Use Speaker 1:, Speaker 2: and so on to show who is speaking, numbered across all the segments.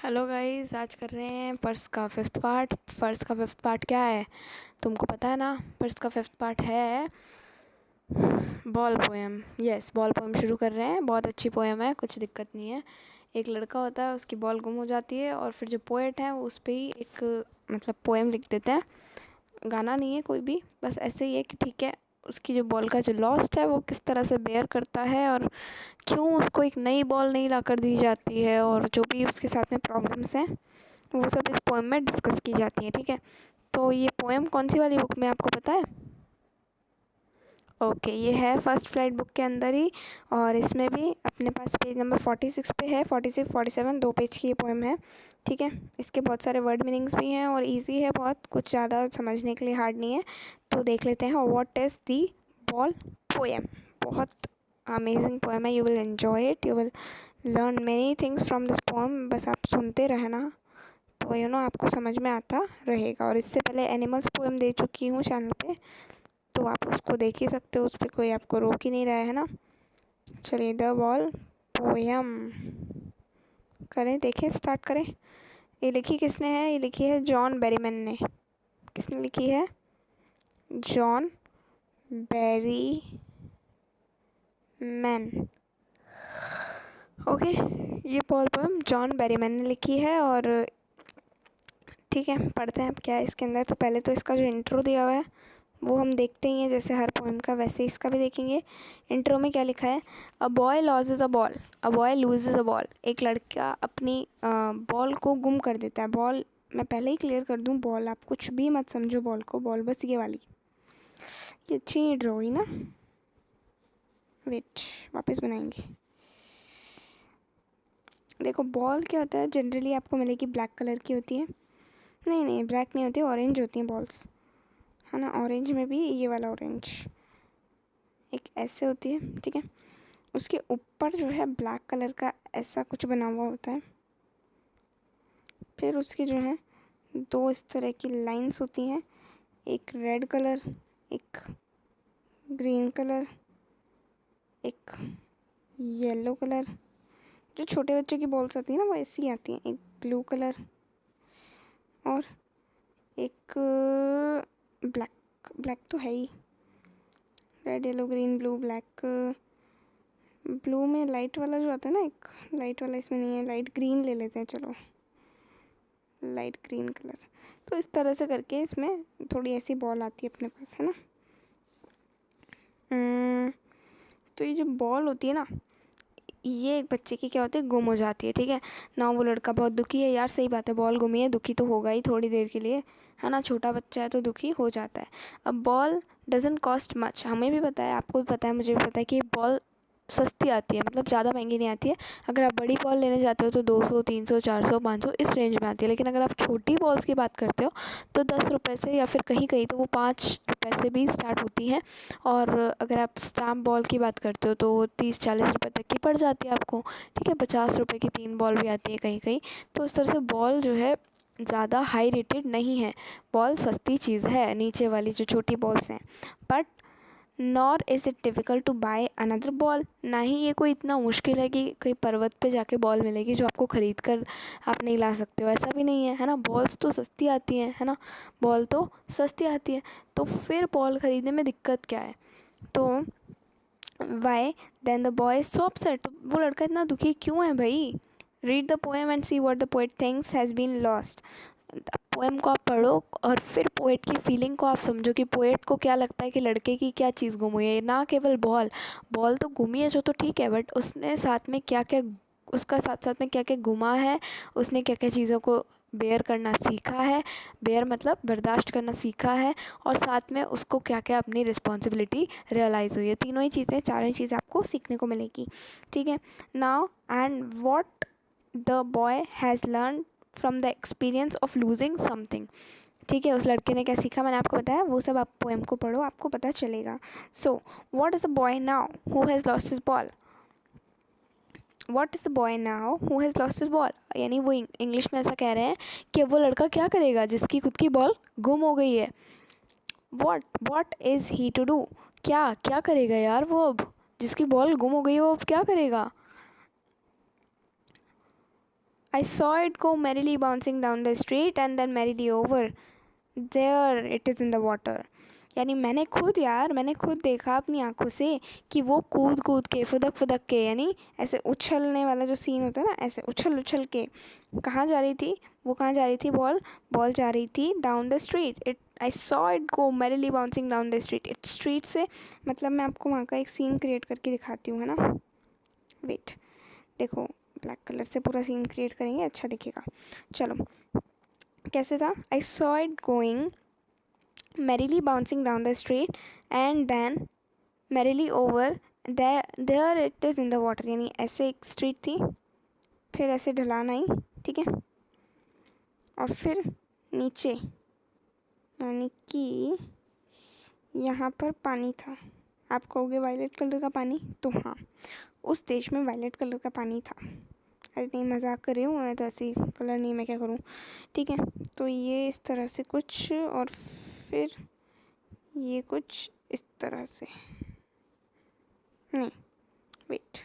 Speaker 1: Hello guys, आज कर रहे हैं पर्स का फिफ्थ पार्ट। पर्स का फिफ्थ पार्ट क्या है तुमको पता है ना? पर्स का फिफ्थ पार्ट है ball poem. Yes, ball poem शुरू कर रहे हैं। बहुत अच्छी पोएम है, कुछ दिक्कत नहीं है। एक लड़का होता है, उसकी बॉल गुम हो जाती है और फिर जो पोएट है वो उस पर ही एक मतलब पोएम लिख देते हैं। गाना नहीं है कोई भी, बस ऐसे ही है कि ठीक है, उसकी जो बॉल का जो लॉस्ट है वो किस तरह से बेयर करता है और क्यों उसको एक नई बॉल नहीं ला कर दी जाती है, और जो भी उसके साथ में प्रॉब्लम्स हैं वो सब इस पोएम में डिस्कस की जाती हैं। ठीक है, तो ये पोएम कौन सी वाली बुक में आपको पता है? ओके, ये है फर्स्ट फ्लाइट बुक के अंदर ही, और इसमें भी अपने पास पेज नंबर 46 पे है। 46 47 दो पेज की ये पोएम है। ठीक है, इसके बहुत सारे वर्ड मीनिंग्स भी हैं और इजी है बहुत, कुछ ज़्यादा समझने के लिए हार्ड नहीं है। तो देख लेते हैं what is the ball poem. बहुत अमेजिंग पोएम है, you will enjoy it, you will learn many things from this poem. बस आप सुनते रहना तो आपको समझ में आता रहेगा। और इससे पहले एनिमल्स पोएम दे चुकी हूँ चैनल पे, तो आप उसको देख ही सकते हो, उस पर कोई आपको रोक ही नहीं रहा है ना। चलिए द बॉल पोएम करें, देखें, स्टार्ट करें। ये लिखी किसने है? ये लिखी है जॉन बेरीमैन ने। किसने लिखी है? John Berryman. ओके, ये बॉल पोएम जॉन बेरीमैन ने लिखी है। और ठीक है, पढ़ते हैं अब क्या है इसके अंदर। तो पहले तो इसका जो इंट्रो दिया हुआ है वो हम देखते ही हैं, जैसे हर पोएम का वैसे इसका भी देखेंगे। इंट्रो में क्या लिखा है? A boy lodges a ball, a boy loses a ball. एक लड़का अपनी बॉल को गुम कर देता है। बॉल मैं पहले ही क्लियर कर दूं, बॉल आप कुछ भी मत समझो बॉल को, बॉल बस ये वाली। ये अच्छी नहीं ड्रॉ हुई ना, वेट वापस बनाएंगे। देखो बॉल क्या होता है, जनरली आपको मिलेगी ब्लैक कलर की होती है। नहीं नहीं, ब्लैक नहीं होती, ऑरेंज होती हैं बॉल्स, है ना। ऑरेंज में भी ये वाला ऑरेंज एक ऐसे होती है। ठीक है, उसके ऊपर जो है ब्लैक कलर का ऐसा कुछ बना हुआ होता है। फिर उसकी जो है दो इस तरह की लाइंस होती हैं, एक रेड कलर, एक ग्रीन कलर, एक येलो कलर। जो छोटे बच्चों की बॉल्स आती हैं ना वो ऐसी आती हैं। एक ब्लू कलर और एक ब्लैक। ब्लैक तो है ही, red yellow green blue black. Blue में लाइट वाला जो आता है ना, एक लाइट वाला इसमें नहीं है, लाइट ग्रीन ले लेते हैं, चलो लाइट ग्रीन कलर। तो इस तरह से करके इसमें थोड़ी ऐसी बॉल आती है अपने पास, है ना। तो ये जो बॉल होती है ना, ये एक बच्चे की क्या होती है, गुम हो जाती है। ठीक है ना, वो लड़का बहुत दुखी है। यार सही बात है, बॉल गुमी है, दुखी तो होगा ही थोड़ी देर के लिए, है ना। छोटा बच्चा है तो दुखी हो जाता है। अब बॉल डजंट कॉस्ट मच, हमें भी पता है, आपको भी पता है, मुझे भी पता है कि बॉल सस्ती आती है, मतलब ज़्यादा महंगी नहीं आती है। अगर आप बड़ी बॉल लेने जाते हो तो 200 300 400 500 इस रेंज में आती है। लेकिन अगर आप छोटी बॉल्स की बात करते हो तो 10 रुपये से, या फिर कहीं कहीं तो वो 5 रुपये से भी स्टार्ट होती हैं। और अगर आप स्टैम्प बॉल की बात करते हो तो वो 30 40 रुपये तक की पड़ जाती है आपको। ठीक है, 50 रुपये की 3 बॉल भी आती है कहीं कहीं। तो इस तरह से बॉल जो है ज़्यादा हाई रेटेड नहीं है, बॉल सस्ती चीज़ है, नीचे वाली जो छोटी बॉल्स हैं। But nor is it difficult to buy another ball, ना ही ये कोई इतना मुश्किल है कि कहीं पर्वत पे जाके बॉल मिलेगी जो आपको ख़रीद कर आप नहीं ला सकते हो, ऐसा भी नहीं है, है ना। बॉल्स तो सस्ती आती हैं, है ना, बॉल तो सस्ती आती है। तो फिर बॉल ख़रीदने में दिक्कत क्या है? तो why then the boy is so upset, वो लड़का इतना दुखी क्यों है भाई? Read the poem and see what the poet thinks has been lost. Poem को आप पढ़ो और फिर पोएट की फीलिंग को आप समझो कि पोएट को क्या लगता है कि लड़के की क्या चीज़ गुम हुई है। ना केवल बॉल, बॉल तो गुमी है जो तो ठीक है, बट उसने साथ में क्या क्या, उसका साथ साथ में क्या क्या गुमा है, उसने क्या क्या चीज़ों को बेयर करना सीखा है। बेयर मतलब बर्दाश्त करना सीखा है, और साथ में उसको क्या क्या अपनी रिस्पॉन्सिबिलिटी रियलाइज़ हुई है। तीनों ही चीज़ें, चारों ही चीज़ें आपको सीखने को मिलेगी। ठीक है, now and what the boy has learn from the experience of losing something. ठीक है, उस लड़के ने क्या सीखा मैंने आपको बताया, वो सब आप पोएम को पढ़ो, आपको पता चलेगा। So what is the boy now who has lost his ball? What is the boy now who has lost his ball, यानी वो इंग्लिश में ऐसा कह रहे हैं कि वो लड़का क्या करेगा जिसकी खुद की बॉल गुम हो गई है। What is he to do, क्या क्या करेगा यार वो, अब जिसकी बॉल गुम हो गई है वो अब क्या करेगा? I saw it go merrily bouncing down the street and then merrily over. There it is in the water. यानी मैंने खुद देखा अपनी आंखों से कि वो कूद कूद के फुदक फुदक के, यानी ऐसे उछलने वाला जो सीन होता है ना, ऐसे उछल उछल के कहाँ जा रही थी, वो कहाँ जा रही थी, बॉल जा रही थी down the street. I saw it go merrily bouncing down the street. It street से मतलब मैं आपको वहाँ का एक सीन क्रिएट करके दिखाती हूँ, है ना. वेट, देखो ब्लैक कलर से पूरा सीन क्रिएट करेंगे, अच्छा दिखेगा. चलो, कैसे था. आई saw it going merrily bouncing down the street and then merrily over. There it is in the water. यानी ऐसे एक स्ट्रीट थी, फिर ऐसे ढलान आई, ठीक है, और फिर नीचे यानी कि यहाँ पर पानी था. आप कहोगे वायलेट कलर का पानी, तो हाँ, उस देश में वायलेट कलर का पानी था. अरे नहीं, मजाक कर रही हूँ मैं, तो ऐसी कलर नहीं, मैं क्या करूँ. ठीक है, तो ये इस तरह से कुछ, और फिर ये कुछ इस तरह से. नहीं, वेट,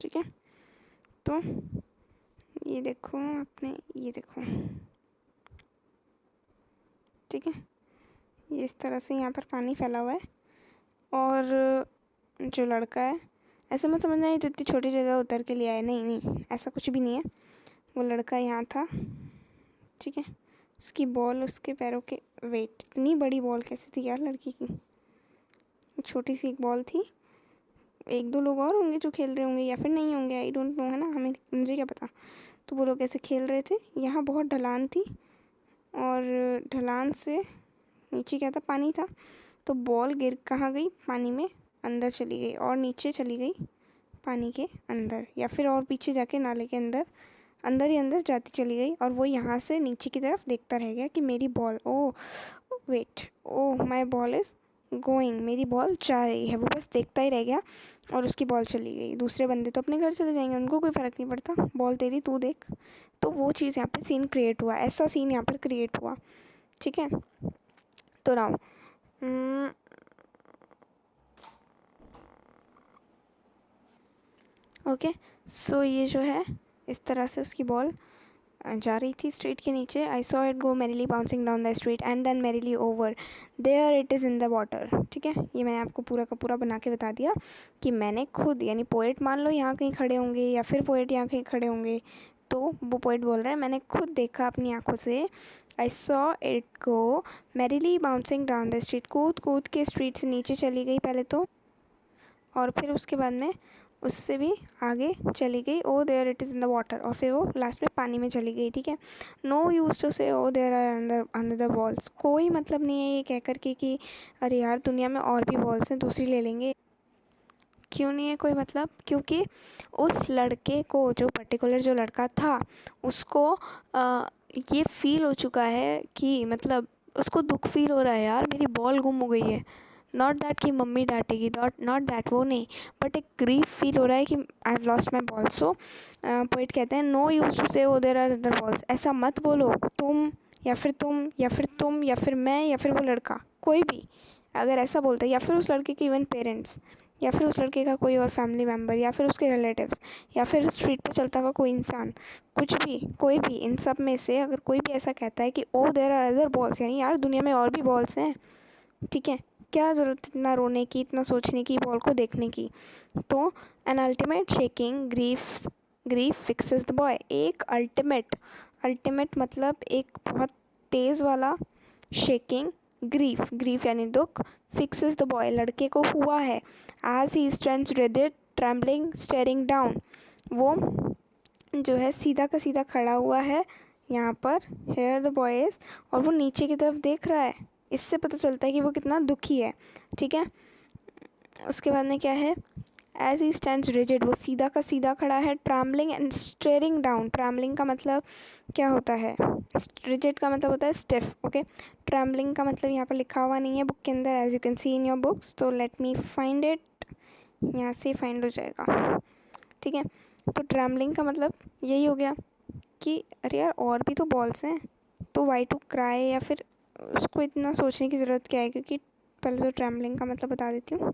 Speaker 1: ठीक है. तो ये देखो आपने, ये देखो, ठीक है, ये इस तरह से यहाँ पर पानी फैला हुआ है. और जो लड़का है, ऐसा मत समझना ये तो इतनी छोटी जगह उतर के लिया है, नहीं नहीं, ऐसा कुछ भी नहीं है. वो लड़का यहाँ था, ठीक है, उसकी बॉल उसके पैरों के, वेट, इतनी बड़ी बॉल कैसे थी यार लड़की की. छोटी सी एक बॉल थी. एक दो लोग और होंगे जो खेल रहे होंगे, या फिर नहीं होंगे, आई डोंट नो, है ना, मुझे क्या पता. तो वो लोग ऐसे खेल रहे थे. यहाँ बहुत ढलान थी, और ढलान से नीचे क्या था, पानी था. तो बॉल गिर कहाँ गई, पानी में अंदर चली गई, और नीचे चली गई पानी के अंदर, या फिर और पीछे जाके नाले के अंदर, अंदर ही अंदर जाती चली गई. और वो यहाँ से नीचे की तरफ देखता रह गया कि मेरी ball, oh wait, oh my ball is going, मेरी बॉल जा रही है. वो बस देखता ही रह गया, और उसकी बॉल चली गई. दूसरे बंदे तो अपने घर चले जाएंगे, उनको कोई फ़र्क नहीं पड़ता, बॉल तेरी तू देख. तो वो चीज़ यहाँ पे सीन क्रिएट हुआ, ऐसा सीन यहाँ पर क्रिएट हुआ, ठीक है. तो नाउ ओके, सो ये जो है, इस तरह से उसकी बॉल जा रही थी स्ट्रीट के नीचे. I saw it go merrily bouncing down the street and then merrily over. There it is in the water. ठीक है, ये मैंने आपको पूरा का पूरा बना के बता दिया कि मैंने खुद, यानी पोएट मान लो यहाँ कहीं खड़े होंगे, या फिर पोएट यहाँ कहीं खड़े होंगे, तो वो पोएट बोल रहा है मैंने खुद देखा अपनी आँखों से. आई saw it go merrily bouncing down the street. कूद कूद के स्ट्रीट से नीचे चली गई पहले तो, और फिर उसके बाद में उससे भी आगे चली गई. Oh there it is in the water, और फिर वो लास्ट में पानी में चली गई. ठीक है, no use to say oh there are under the walls. कोई मतलब नहीं है ये कह कर के कि अरे यार दुनिया में और भी वॉल्स हैं, दूसरी ले लेंगे. क्यों नहीं है कोई मतलब, क्योंकि उस लड़के को, जो पर्टिकुलर जो लड़का था, उसको ये फील हो चुका है कि मतलब उसको दुख फील हो रहा है, यार मेरी बॉल गुम हो गई है. नॉट दैट कि मम्मी डांटेगी, नॉट दैट, वो नहीं, बट एक ग्रीफ फील हो रहा है कि I have lost my ball. So poet कहते हैं no use to say oh there are other balls. ऐसा मत बोलो, तुम या फिर तुम या फिर तुम या फिर मैं या फिर वो लड़का, कोई भी अगर ऐसा बोलता है, या फिर उस लड़के के इवन पेरेंट्स, या फिर उस लड़के का कोई और फैमिली मेम्बर, या फिर उसके रिलेटिव्स, या फिर स्ट्रीट पर चलता हुआ कोई इंसान, कुछ भी, कोई भी, इन सब में से अगर कोई भी ऐसा कहता है कि ओ देयर आर अदर बॉल्स, यानी यार दुनिया में और भी बॉल्स हैं, ठीक है, क्या ज़रूरत इतना रोने की, इतना सोचने की, बॉल को देखने की. तो an ultimate shaking grief fixes the boy. एक अल्टीमेट मतलब एक बहुत तेज़ वाला शेकिंग, ग्रीफ यानी दुख, फिक्सेस द बॉय लड़के को हुआ है. As he stands rigid trembling staring down. वो जो है सीधा का सीधा खड़ा हुआ है यहाँ पर, हेयर द बॉय इज, और वो नीचे की तरफ देख रहा है. इससे पता चलता है कि वो कितना दुखी है. ठीक है, उसके बाद में क्या है, एज ही स्टैंड्स रिजिड, वो सीधा का सीधा खड़ा है. Trembling and steering down. Trembling का मतलब क्या होता है, रिजिड का मतलब होता है स्टिफ. ओके, ट्रैम्बलिंग का मतलब यहाँ पर लिखा हुआ नहीं है बुक के अंदर, as you can see in your books. तो लेट मी फाइंड इट, यहाँ से फाइंड हो जाएगा. ठीक है, तो ट्रैम्बलिंग का मतलब यही हो गया कि अरे यार और भी तो बॉल्स हैं, तो वाई टू क्राई, या फिर उसको इतना सोचने की ज़रूरत क्या है, क्योंकि पहले तो ट्रैम्बलिंग का मतलब बता देती हूँ।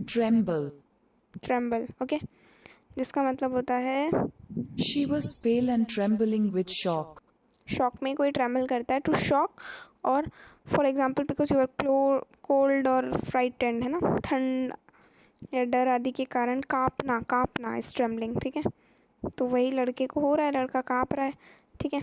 Speaker 1: ट्रेम्बल, ओके, जिसका मतलब होता है
Speaker 2: She was pale and trembling with shock.
Speaker 1: Shock में कोई ट्रैम्बल करता है, टू शॉक, और for example because you are cold और फ्राइटेंड, है ना, ठंड या डर आदि के कारण काँपना इस ट्रेम्बलिंग, ठीक है। तो वही लड़के को हो रहा है, लड़का काँप रहा है, ठीक है।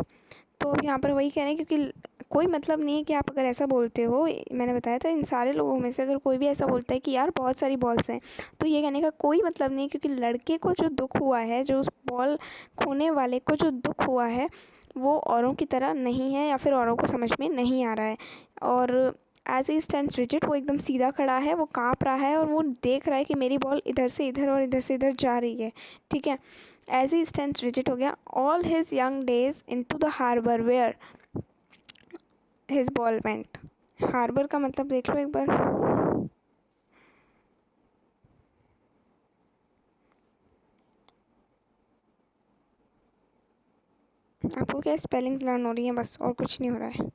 Speaker 1: तो अब यहाँ पर वही कह रहे हैं, क्योंकि कोई मतलब नहीं है कि आप अगर ऐसा बोलते हो, मैंने बताया था इन सारे लोगों में से अगर कोई भी ऐसा बोलता है कि यार बहुत सारी बॉल्स हैं, तो ये कहने का कोई मतलब नहीं, क्योंकि लड़के को जो दुख हुआ है, जो उस बॉल खोने वाले को जो दुख हुआ है, वो औरों की तरह नहीं है, या फिर औरों को समझ में नहीं आ रहा है। और एज ही स्टैंड्स रिजिड, वो एकदम सीधा खड़ा है, वो काँप रहा है, और वो देख रहा है कि मेरी बॉल इधर से इधर और इधर से इधर जा रही है, ठीक है। एज ही स्टैंड्स रिजिड हो गया, all his young days into the harbour where his ball went. Harbour का मतलब देख लो एक बार, आपको क्या स्पेलिंग्स लर्न हो रही हैं बस, और कुछ नहीं हो रहा है।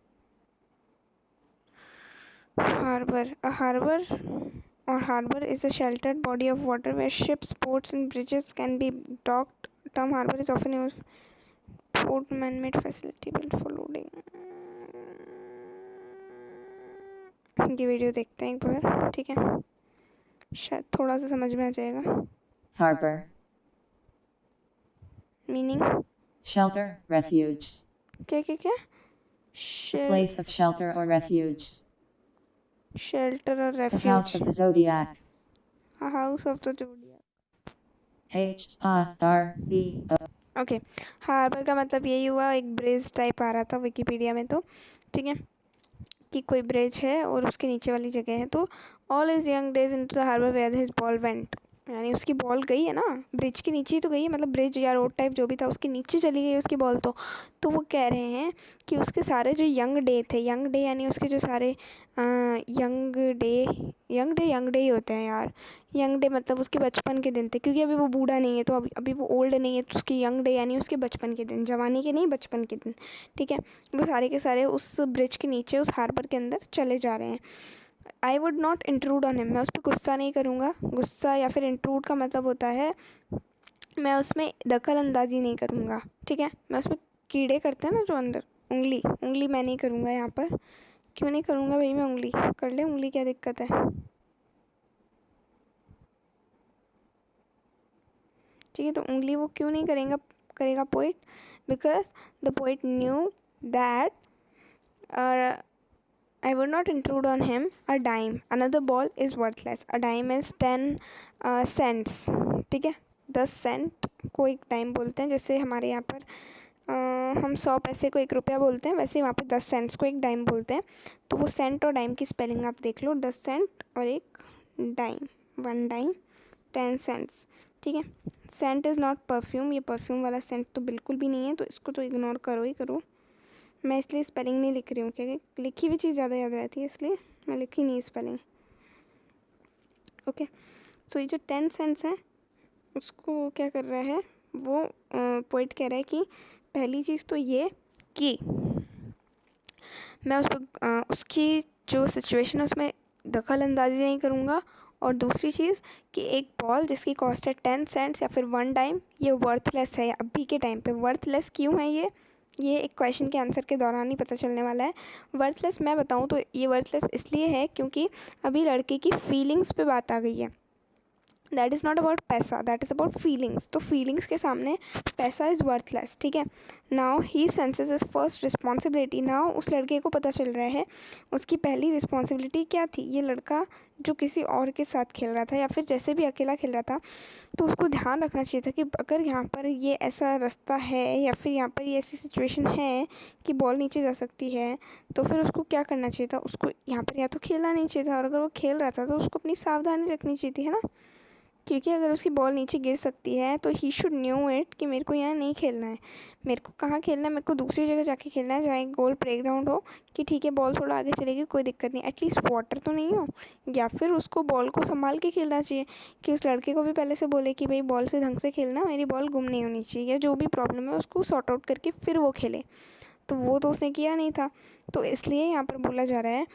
Speaker 1: Harbour, a harbour or harbor is a sheltered body of water where ships, boats and bridges can be docked. Term harbor is often used port, man-made facility built for loading. ये वीडियो देखते हैं एक बार, ठीक है, शायद थोड़ा सा समझ में आ जाएगा।
Speaker 3: Harbor.
Speaker 1: Meaning
Speaker 3: Shelter, refuge.
Speaker 1: क्या क्या क्या,
Speaker 3: A place of shelter or refuge.
Speaker 1: Shelter और
Speaker 3: The house of
Speaker 1: refuge,
Speaker 3: the zodiac.
Speaker 1: House of the zodiac,
Speaker 3: H-A-R-B-O.
Speaker 1: Okay. Harbour का मतलब यही हुआ, एक ब्रिज टाइप आ रहा था विकिपीडिया में, तो ठीक है, कि कोई ब्रिज है और उसके नीचे वाली जगह है। तो all is young days into the harbour where his ball went, यानी उसकी बॉल गई है ना, ब्रिज के नीचे ही तो गई है, मतलब ब्रिज या रोड टाइप जो भी था उसके नीचे चली गई उसकी बॉल। तो वो कह रहे हैं कि उसके सारे जो यंग डे थे, यंग डे यानी उसके जो सारे यंग डे ही होते हैं यार, यंग डे मतलब उसके बचपन के दिन थे, क्योंकि अभी वो बूढ़ा नहीं है, तो अभी वो ओल्ड नहीं है, तो उसकी यंग डे यानी उसके बचपन के दिन, जवानी के नहीं, बचपन के दिन, ठीक है। वो सारे के सारे उस ब्रिज के नीचे उस हार्बर के अंदर चले जा रहे हैं। आई would not intrude on him, मैं उस पर गुस्सा नहीं करूँगा। गुस्सा या फिर इंट्रूड का मतलब होता है मैं उसमें दखल अंदाजी नहीं करूँगा, ठीक है। मैं उसमें कीड़े करते हैं ना जो अंदर, उंगली मैं नहीं करूँगा यहाँ पर। क्यों नहीं करूँगा भाई, मैं उंगली कर ले, उंगली क्या दिक्कत है, ठीक है। तो उंगली वो क्यों नहीं करेगा poet, because the poet knew that I would not intrude on him. A dime, another ball is worthless. A dime is 10 cents, ठीक है। 10 सेंट को एक टाइम बोलते हैं, जैसे हमारे यहाँ पर हम 100 पैसे को 1 रुपया बोलते हैं, वैसे वहाँ पे 10 सेंट्स को एक डाइम बोलते हैं। तो वो सेंट और डाइम की स्पेलिंग आप देख लो, 10 सेंट और एक डाइम, 1 डाइम 10 सेंट्स, ठीक है। सेंट इज़ नॉट परफ्यूम, ये परफ्यूम वाला सेंट तो बिल्कुल भी नहीं है, तो इसको तो इग्नोर करो ही करो। मैं इसलिए स्पेलिंग नहीं लिख रही हूँ, क्योंकि लिखी हुई चीज़ ज़्यादा याद रहती है, इसलिए मैं लिखी नहीं स्पेलिंग, ओके। सो ये जो 10 सेंट्स हैं उसको क्या कर रहा है वो, पोइट कह रहा है कि पहली चीज़ तो ये कि मैं उस पर उसकी जो सिचुएशन है उसमें दखल अंदाजी नहीं करूँगा, और दूसरी चीज़ कि एक बॉल जिसकी कॉस्ट है 10 सेंट्स या फिर 1 टाइम, ये वर्थलेस है। अभी के टाइम पे वर्थलेस क्यों है ये एक क्वेश्चन के आंसर के दौरान ही पता चलने वाला है। वर्थलेस मैं बताऊँ तो ये वर्थलेस इसलिए है क्योंकि अभी लड़के की फीलिंग्स पे बात आ गई है। दैट इज़ नॉट अबाउट पैसा, दैट इज़ अबाउट फीलिंग्स। तो फीलिंग्स के सामने पैसा इज़ वर्थलेस, ठीक है। Now he senses is first responsibility, now उस लड़के को पता चल रहा है उसकी पहली रिस्पॉन्सिबिलिटी क्या थी। ये लड़का जो किसी और के साथ खेल रहा था या फिर जैसे भी अकेला खेल रहा था, तो उसको ध्यान रखना चाहिए था कि अगर यहाँ पर ये ऐसा रास्ता है या फिर यहाँ पर ये ऐसी सिचुएशन है कि बॉल नीचे जा सकती है, तो फिर उसको क्या करना चाहिए था, उसको यहाँ पर या तो खेलना नहीं चाहिए था, और अगर वो खेल रहा था तो उसको अपनी सावधानी रखनी चाहिए थी, है ना। क्योंकि अगर उसकी बॉल नीचे गिर सकती है तो ही शुड न्यू इट कि मेरे को यहाँ नहीं खेलना है, मेरे को कहाँ खेलना है, मेरे को दूसरी जगह जाके खेलना है जहाँ एक गोल प्लेग्राउंड हो, कि ठीक है बॉल थोड़ा आगे चलेगी कोई दिक्कत नहीं, एटलीस्ट वाटर तो नहीं हो। या फिर उसको बॉल को संभाल के खेलना चाहिए, कि उस लड़के को भी पहले से बोले कि भाई बॉल से ढंग से खेलना, मेरी बॉल गुम नहीं होनी चाहिए, या जो भी प्रॉब्लम है उसको सॉर्ट आउट करके फिर वो खेले। तो वो तो उसने किया नहीं था, तो इसलिए यहाँ पर बोला जा रहा है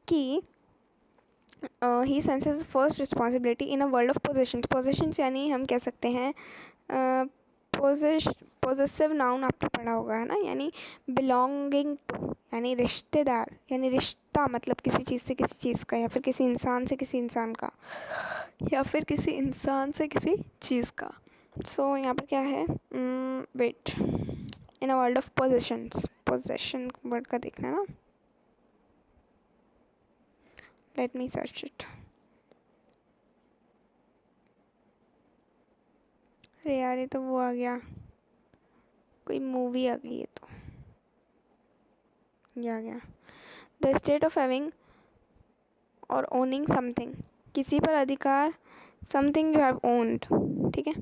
Speaker 1: कि he senses first responsibility in a world of possessions. Possessions यानी हम कह सकते हैं पोजेसिव नाउन आपने पढ़ा होगा है ना, यानी बिलोंगिंग टू, यानी रिश्तेदार, यानी रिश्ता मतलब किसी चीज़ से किसी चीज़ का, या फिर किसी इंसान से किसी इंसान का, या फिर किसी इंसान से किसी चीज़ का। सो यहाँ पर क्या है, wait, in a world of possessions, possession word का देखना है ना, लेट मी सर्च इट। अरे यार ये तो वो आ गया, कोई मूवी आ गई है, तो ये आ गया, द स्टेट ऑफ हैविंग और ओनिंग समथिंग, किसी पर अधिकार, समथिंग यू हैव ओन्ड, ठीक है,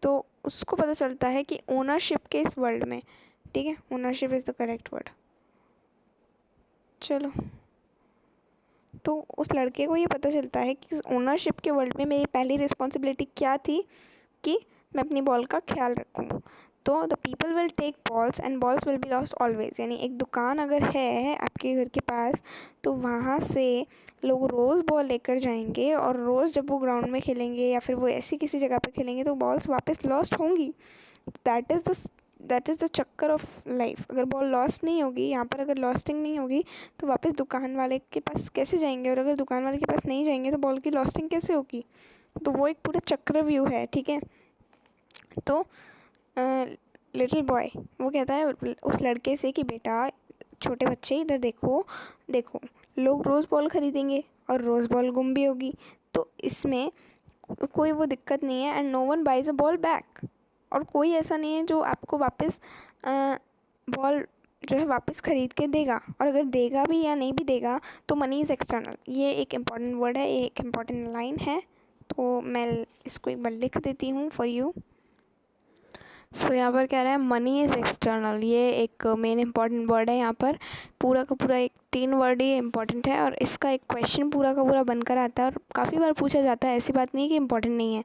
Speaker 1: तो उसको पता चलता है कि ओनरशिप के इस वर्ल्ड में, ठीक है, ownership is the correct word. चलो, तो उस लड़के को ये पता चलता है कि ओनरशिप के वर्ल्ड में मेरी पहली रिस्पॉन्सिबिलिटी क्या थी, कि मैं अपनी बॉल का ख्याल रखूँ। तो the people will take balls and balls will be lost always, यानी एक दुकान अगर है आपके घर के पास तो वहाँ से लोग रोज़ बॉल लेकर जाएंगे, और रोज़ जब वो ग्राउंड में खेलेंगे या फिर वो ऐसी किसी जगह पर खेलेंगे तो बॉल्स वापस लॉस्ट होंगी। दैट इज़ द चक्कर ऑफ लाइफ। अगर बॉल लॉस्ट नहीं होगी, यहाँ पर अगर लॉस्टिंग नहीं होगी तो वापस दुकान वाले के पास कैसे जाएंगे, और अगर दुकान वाले के पास नहीं जाएंगे तो बॉल की लॉस्टिंग कैसे होगी। तो वो एक पूरा चक्रव्यूह है, ठीक है। तो लिटिल बॉय वो कहता है उस लड़के से कि बेटा, छोटे बच्चे इधर देखो, देखो लोग रोज़ बॉल ख़रीदेंगे और रोज़ बॉल गुम भी होगी, तो इसमें कोई वो दिक्कत नहीं है, and no one buys a ball back, और कोई ऐसा नहीं है जो आपको वापस बॉल जो है वापस ख़रीद के देगा, और अगर देगा भी या नहीं भी देगा तो मनी इज़ एक्सटर्नल। ये एक इम्पॉर्टेंट वर्ड है, ये एक इम्पॉर्टेंट लाइन है, तो मैं इसको एक बार लिख देती हूँ फॉर यू। सो यहाँ पर कह रहा है मनी इज़ एक्सटर्नल, ये एक मेन इंपॉर्टेंट वर्ड है यहाँ पर, पूरा का पूरा एक 3 वर्ड ही इम्पॉर्टेंट है, और इसका एक क्वेश्चन पूरा का पूरा बनकर आता है और काफ़ी बार पूछा जाता है, ऐसी बात नहीं कि इम्पॉर्टेंट नहीं है।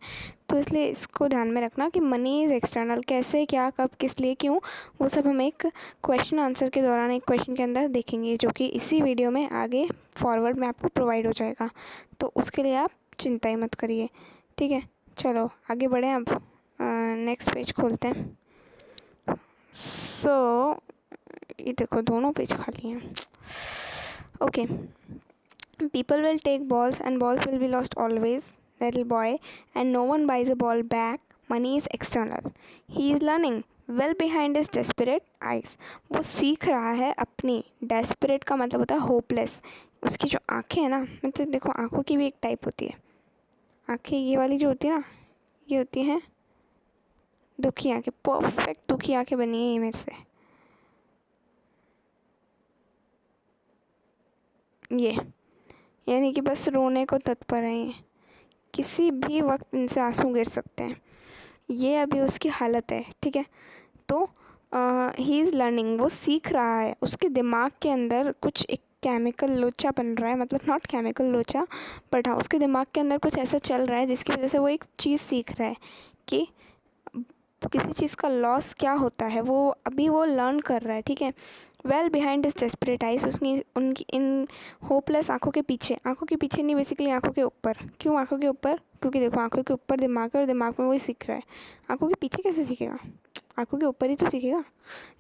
Speaker 1: तो इसलिए इसको ध्यान में रखना कि मनी इज़ एक्सटर्नल, कैसे, क्या, कब, किस लिए, क्यों, वो सब हम एक क्वेश्चन आंसर के दौरान एक क्वेश्चन के अंदर देखेंगे, जो कि इसी वीडियो में आगे फॉरवर्ड में आपको प्रोवाइड हो जाएगा। तो उसके लिए आप चिंता ही मत करिए, ठीक है। चलो आगे बढ़ें, अब नेक्स्ट पेज खोलते हैं। सो ये देखो दोनों पेज खाली हैं। Okay, people will take balls and balls will be lost always, little boy, and no one buys a ball back, money is external, he is learning well behind his desperate eyes, वो सीख रहा है अपनी, desperate का मतलब होता है hopeless, उसकी जो आँखें हैं ना, मतलब देखो आँखों की भी एक टाइप होती है, आँखें ये वाली जो होती है ना, ये होती हैं दुखी आँखें, परफेक्ट दुखी आँखें बनी है ये मेरे से, ये यानी कि बस रोने को तत्पर है ये, किसी भी वक्त इनसे आंसू गिर सकते हैं, ये अभी उसकी हालत है, ठीक है। तो ही इज़ लर्निंग, वो सीख रहा है, उसके दिमाग के अंदर कुछ एक केमिकल लोचा बन रहा है, मतलब नॉट केमिकल लोचा, बट हाँ उसके दिमाग के अंदर कुछ ऐसा चल रहा है जिसकी वजह से वो एक चीज़ सीख रहा है कि किसी चीज़ का लॉस क्या होता है, वो अभी वो लर्न कर रहा है, ठीक है। Well behind is desperate eyes, उसकी उनकी इन होपलेस आँखों के पीछे, आँखों के पीछे नहीं बेसिकली आँखों के ऊपर, क्यों आँखों के ऊपर, क्योंकि देखो आँखों के ऊपर दिमाग है और दिमाग में वही सीख रहा है, आँखों के पीछे कैसे सीखेगा, आँखों के ऊपर ही तो सीखेगा,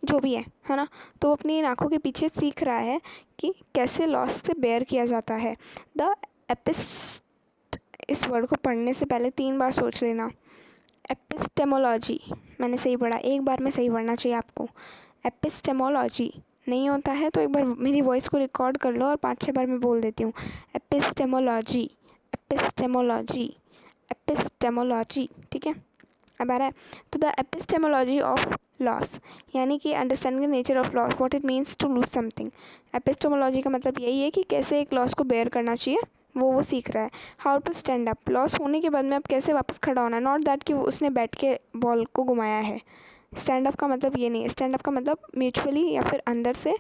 Speaker 1: जो भी है ना। तो वो अपनी इन आँखों के पीछे सीख रहा है कि कैसे लॉस से बेयर किया जाता है। द एपिस्ट, इस वर्ड को पढ़ने से पहले 3 बार सोच लेना, एपिस्टेमोलॉजी, मैंने सही पढ़ा, एक बार में सही पढ़ना चाहिए आपको, एपिस्टेमोलॉजी नहीं होता है तो एक बार मेरी वॉइस को रिकॉर्ड कर लो और 5-6 बार मैं बोल देती हूँ, एपिस्टेमोलॉजी, एपिस्टेमोलॉजी, एपिस्टेमोलॉजी, ठीक है। अब आ रहा है, तो द एपिस्टेमोलॉजी ऑफ लॉस, यानी कि understanding the nature of loss, what it means to lose something. Epistemology का मतलब यही है कि कैसे एक लॉस को बेयर करना चाहिए, वो सीख रहा है। How to stand up, loss होने के बाद में अब कैसे वापस खड़ा होना है, नॉट दैट कि उसने बैठ के बॉल को घुमाया है। स्टैंड अप का मतलब ये नहीं है, स्टैंड अप का मतलब म्यूचुअली या फिर अंदर से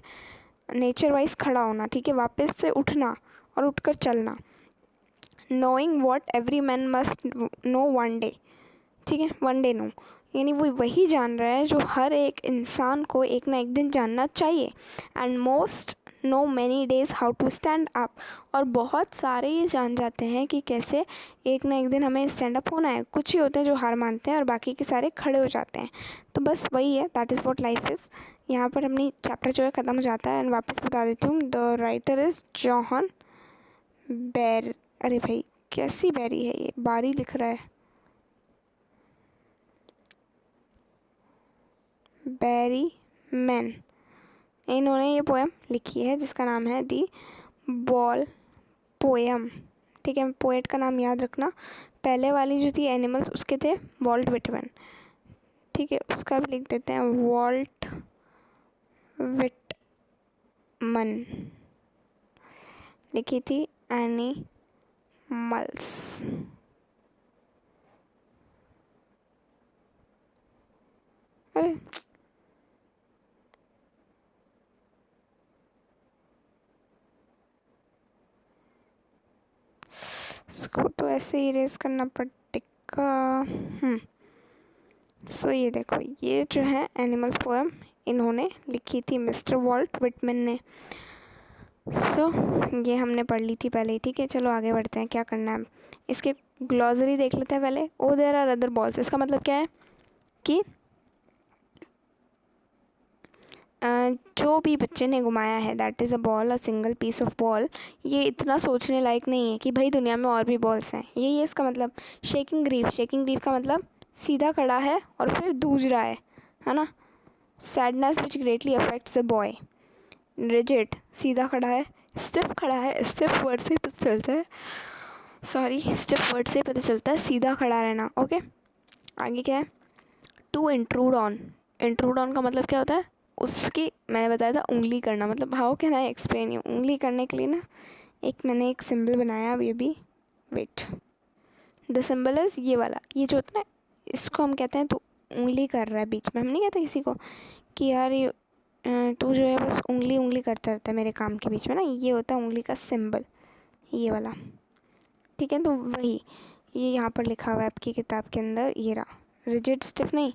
Speaker 1: नेचर वाइज खड़ा होना, ठीक है, वापस से उठना और उठकर चलना। Knowing what every man must know one day, ठीक है, वन डे नो, यानी वो वही जान रहा है जो हर एक इंसान को एक ना एक दिन जानना चाहिए। And most know many days how to stand up, और बहुत सारे ये जान जाते हैं कि कैसे एक ना एक दिन हमें स्टैंड अप होना है। कुछ ही होते हैं जो हार मानते हैं और बाकी के सारे खड़े हो जाते हैं। तो बस वही है, that is what life is. यहाँ पर अपनी चैप्टर जो है ख़त्म हो जाता है। एंड वापस बता देती हूँ, द राइटर इज़ जॉन बैर, अरे भाई कैसी बैरी है ये, बारी लिख रहा है, बैरी मैन। इन्होंने ये पोएम लिखी है जिसका नाम है दी बॉल पोएम, ठीक है। पोएट का नाम याद रखना। पहले वाली जो थी एनिमल्स, उसके थे वॉल्ट विटमैन, ठीक है, उसका भी लिख देते हैं वॉल्ट विटमन। लिखी थी एनिमल्स। अरे इसको तो ऐसे ही इरेज करना पड़ेगा। सो ये देखो, ये जो है एनिमल्स पोएम इन्होंने लिखी थी मिस्टर वॉल्ट विटमैन ने। सो ये हमने पढ़ ली थी पहले ही, ठीक है। चलो आगे बढ़ते हैं, क्या करना है। इसके ग्लॉसरी देख लेते हैं पहले। ओ देयर आर अदर बॉल्स, इसका मतलब क्या है कि जो भी बच्चे ने घुमाया है, that is a ball, a single piece of ball. ये इतना सोचने लायक नहीं है कि भाई दुनिया में और भी बॉल्स हैं, यही है इसका मतलब। शेकिंग ग्रीफ, शेकिंग ग्रीफ का मतलब सीधा खड़ा है और फिर दूज रहा है ना। Sadness which greatly affects the boy, rigid, सीधा खड़ा है। स्टिफ खड़ा है, स्टिफ वर्ड से पता चलता है, सॉरी, स्टिफ वर्ड से पता चलता है सीधा खड़ा रहना, ओके। आगे क्या है, to intrude on. Intrude on का मतलब क्या होता है, उसकी, मैंने बताया था उंगली करना, मतलब how can I explain you. उंगली करने के लिए ना मैंने एक सिंबल बनाया अभी अभी, वेट। द सिंबल इज़ ये वाला, ये जो होता है ना, इसको हम कहते हैं तू उंगली कर रहा है बीच में। हम नहीं कहते किसी को कि यार ये तू जो है बस उंगली उंगली करता रहता है मेरे काम के बीच में ना, ये होता है उंगली का सिंबल, ये वाला, ठीक है। तो वही ये यहाँ पर लिखा हुआ है आपकी किताब के अंदर, ये रहा, रिजिड स्टिफ नहीं,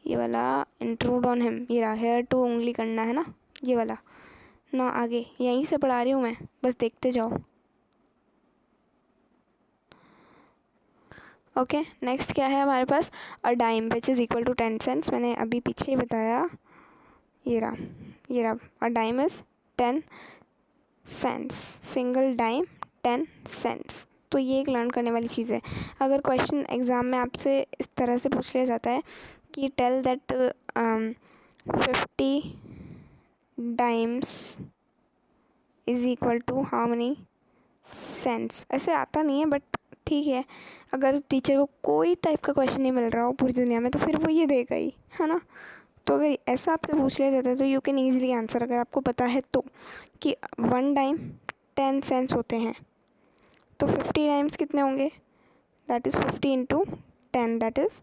Speaker 1: ये वाला इंट्रूड ऑन हिम, ये रहा, हेयर टू उंगली करना है ना, ये वाला ना। आगे यहीं से पढ़ा रही हूँ मैं, बस देखते जाओ, ओके। नेक्स्ट क्या है हमारे पास, a dime which is equal to 10 cents. मैंने अभी पीछे ही बताया, ये रहा, a dime is 10 cents, single dime 10 cents. तो ये एक लर्न करने वाली चीज़ है। अगर क्वेश्चन एग्ज़ाम में आपसे इस तरह से पूछ लिया जाता है कि tell that 50 dimes is equal to how money cents, ऐसे आता नहीं है बट ठीक है। अगर टीचर को कोई टाइप का क्वेश्चन नहीं मिल रहा हो पूरी दुनिया में, तो फिर वो ये देगा ही, है ना। तो अगर ऐसा आपसे पूछ लिया जाता है तो यू कैन ईजिली आंसर, अगर आपको पता है तो, कि 1 डाइम 10 सेंट्स होते हैं, तो 50 टाइम्स कितने होंगे, that is 50 into 10, that is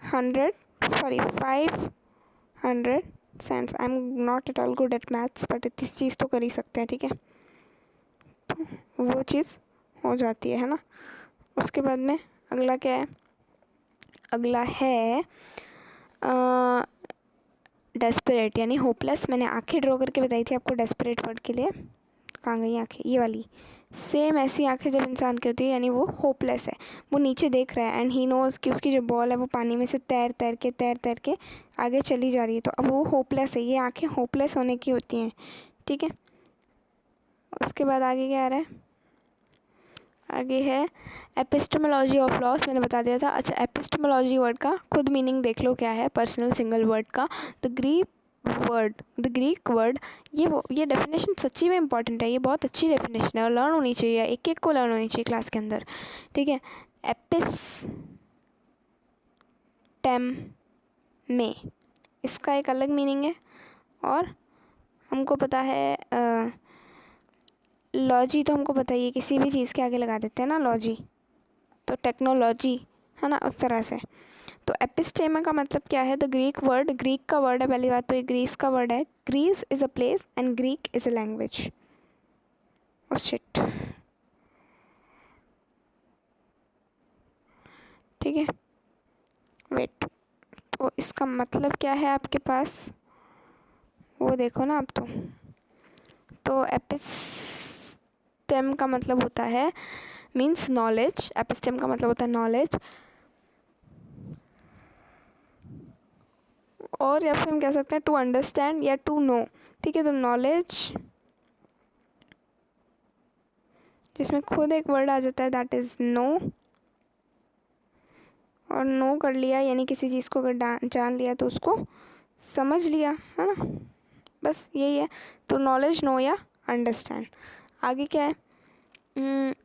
Speaker 1: 100, sorry 500 cents. I am not at all good at maths, but इस चीज़ तो कर ही सकते हैं, ठीक है। तो वो चीज़ हो जाती है ना। उसके बाद में अगला क्या है, अगला है डेस्परेट यानी होपलेस। मैंने आंखें ड्रॉ करके बताई थी आपको डेस्परेट वर्ड के लिए, कहाँ गई आंखें, ये वाली। सेम ऐसी आंखें जब इंसान की होती है, यानी वो होपलेस है, वो नीचे देख रहा है एंड ही नोज़ कि उसकी जो बॉल है वो पानी में से तैर तैर के आगे चली जा रही है, तो अब वो होपलेस है। ये आंखें होपलेस होने की होती हैं, ठीक है। उसके बाद आगे क्या आ रहा है, आगे है एपिस्टेमोलॉजी ऑफ लॉस, मैंने बता दिया था। अच्छा, एपिस्टेमोलॉजी वर्ड का खुद मीनिंग देख लो क्या है, पर्सनल सिंगल वर्ड का। द ग्रीक वर्ड, ये डेफिनेशन सच्ची में इंपॉर्टेंट है, ये बहुत अच्छी डेफिनेशन है और लर्न होनी चाहिए, एक एक को लर्न होनी चाहिए क्लास के अंदर, ठीक है। एपिस्टेम में इसका एक अलग मीनिंग है, और हमको पता है लॉजी तो हमको पता ही है, किसी भी चीज़ के आगे लगा देते हैं ना लॉजी, तो टेक्नोलॉजी है ना, उस तरह से। तो एपिस्टेमा का मतलब क्या है? द ग्रीक वर्ड, ग्रीक का वर्ड है, पहली बात तो ये ग्रीस का वर्ड है। Greece is a place and Greek is a language. Oh shit, ठीक है, वेट, तो इसका मतलब क्या है आपके पास, वो देखो ना आप। तो एपिस्टेम का मतलब होता है मीन्स नॉलेज, एपिस्टेम का मतलब होता है नॉलेज, और या फिर हम कह सकते हैं टू अंडरस्टैंड या टू नो, ठीक है। तो नॉलेज जिसमें खुद एक वर्ड आ जाता है दैट इज़ नो, और नो कर लिया यानी किसी चीज़ को अगर जान लिया तो उसको समझ लिया, है ना, बस यही है। तो नॉलेज, नो या अंडरस्टैंड। आगे क्या है?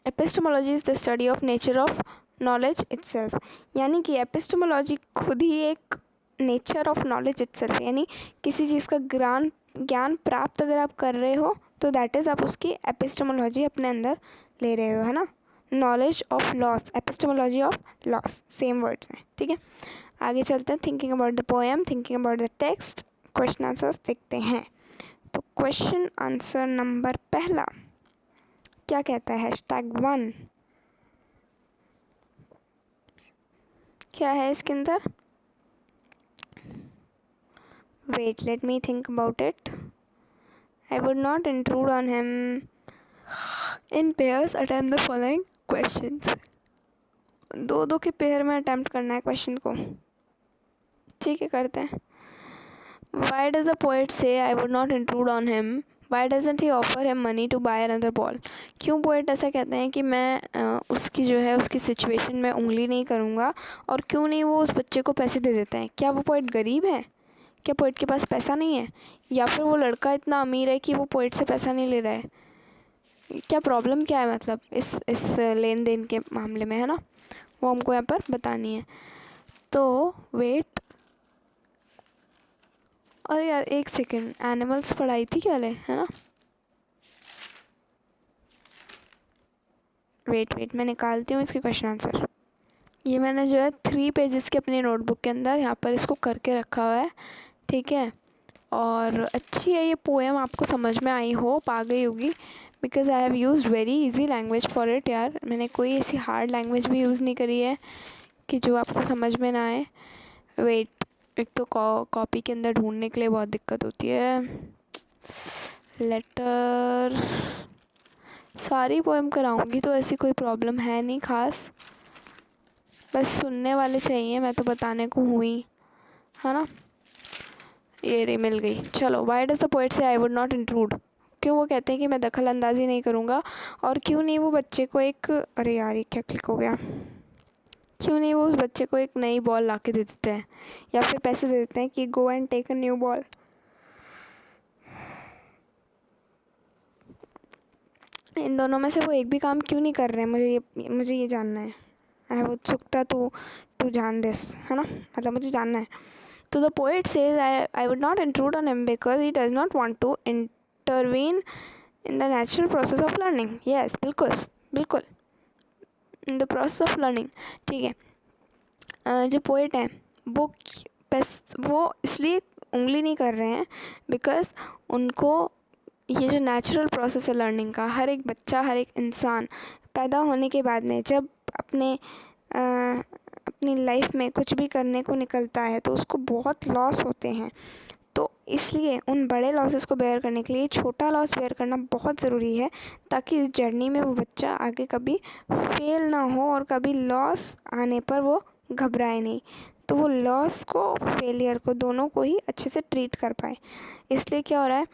Speaker 1: Epistemology is the study of nature of knowledge itself, यानी कि एपिस्टेमोलॉजी खुद ही एक नेचर ऑफ नॉलेज इटसेल्फ, यानी किसी चीज़ का ज्ञान प्राप्त अगर आप कर रहे हो तो दैट इज़ आप उसकी एपिस्टेमोलॉजी अपने अंदर ले रहे हो, है ना। Knowledge of loss, epistemology of loss, same words हैं, ठीक है। आगे चलते हैं। Thinking about the poem, thinking about the text, question answers देखते हैं। तो क्वेश्चन आंसर नंबर पहला क्या कहता है? #1 क्या है इसके अंदर? Wait, let me think about it. I would not intrude on him in pairs, attempt the following questions. दो दो के पेयर में अटेम्प्ट करना है क्वेश्चन को, ठीक है, करते हैं। Why does the poet say I would not intrude on him? Why doesn't he offer him money to buy another ball? क्यों पोएट ऐसा कहते हैं कि मैं उसकी जो है उसकी सिचुएशन में उंगली नहीं करूँगा, और क्यों नहीं वो उस बच्चे को पैसे दे देता है? क्या वो पोएट गरीब है? क्या पोएट के पास पैसा नहीं है? या फिर वो लड़का इतना अमीर है कि वो पोएट से पैसा नहीं ले रहा है? क्या प्रॉब्लम क्या है मतलब इस लेन देन के मामले में, है ना, वो हमको यहाँ पर बतानी है। तो वेट, अरे यार एक सेकेंड, एनिमल्स पढ़ाई थी क्या ले, है ना। वेट मैं निकालती हूँ इसके क्वेश्चन आंसर। ये मैंने जो है 3 पेजेस के अपने नोटबुक के अंदर यहाँ पर इसको करके रखा हुआ है, ठीक है। और अच्छी है ये पोएम, आपको समझ में आई होप आ गई होगी, because I have used very easy language for it. यार मैंने कोई ऐसी हार्ड लैंग्वेज भी यूज़ नहीं करी है कि जो आपको समझ में ना आए। वेट, एक तो कॉपी के अंदर ढूंढने के लिए बहुत दिक्कत होती है। लेटर, सारी पोएम कराऊंगी तो ऐसी कोई प्रॉब्लम है नहीं ख़ास, बस सुनने वाले चाहिए, मैं तो बताने को हुई, है ना। ये रे मिल गई, चलो। वाई डज द पोएट से आई वुड नॉट इंट्रूड? क्यों वो कहते हैं कि मैं दखल अंदाजी नहीं करूँगा, और क्यों नहीं वो बच्चे को एक, अरे यार ये क्या क्लिक हो गया, क्यों नहीं वो उस बच्चे को एक नई बॉल ला के दे देते हैं, या फिर पैसे दे देते हैं कि go and take a new ball. इन दोनों में से वो एक भी काम क्यों नहीं कर रहे हैं? मुझे ये जानना है। आई हैव उत्सुकता टू जान दिस, है ना, मतलब मुझे जानना है। तो the poet says I would not intrude on him because he does not want to intervene in the natural process of learning. Yes, बिल्कुल बिल्कुल, in the process of learning, ठीक है। जो पोएट हैं वो इसलिए उंगली नहीं कर रहे हैं बिकॉज़ उनको ये जो नेचुरल प्रोसेस है लर्निंग का, हर एक बच्चा, हर एक इंसान पैदा होने के बाद में जब अपनी लाइफ में कुछ भी करने को निकलता है तो उसको बहुत लॉस होते हैं। तो इसलिए उन बड़े लॉसेस को बेयर करने के लिए छोटा लॉस बेयर करना बहुत ज़रूरी है, ताकि इस जर्नी में वो बच्चा आगे कभी फेल ना हो और कभी लॉस आने पर वो घबराए नहीं, तो वो लॉस को, फेलियर को, दोनों को ही अच्छे से ट्रीट कर पाए। इसलिए क्या हो रहा है,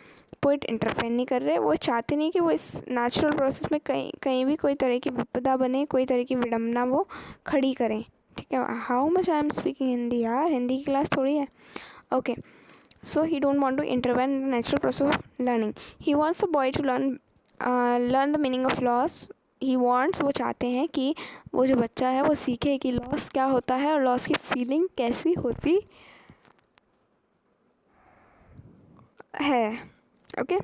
Speaker 1: पोएट इंटरफेयर नहीं कर रहे, वो चाहते नहीं कि वो इस नेचुरल प्रोसेस में कहीं भी कोई तरह की विपदा बने, कोई तरह की विडंबना वो खड़ी करें, ठीक है। How much I am speaking Hindi यार, हिंदी की क्लास थोड़ी है, okay. So he don't want to intervene in the natural process of learning. He wants the boy to learn the meaning of loss. He wants, वो चाहते हैं कि वो जो बच्चा है वो सीखे कि लॉस क्या होता है और लॉस की फीलिंग कैसी होती है, ओके।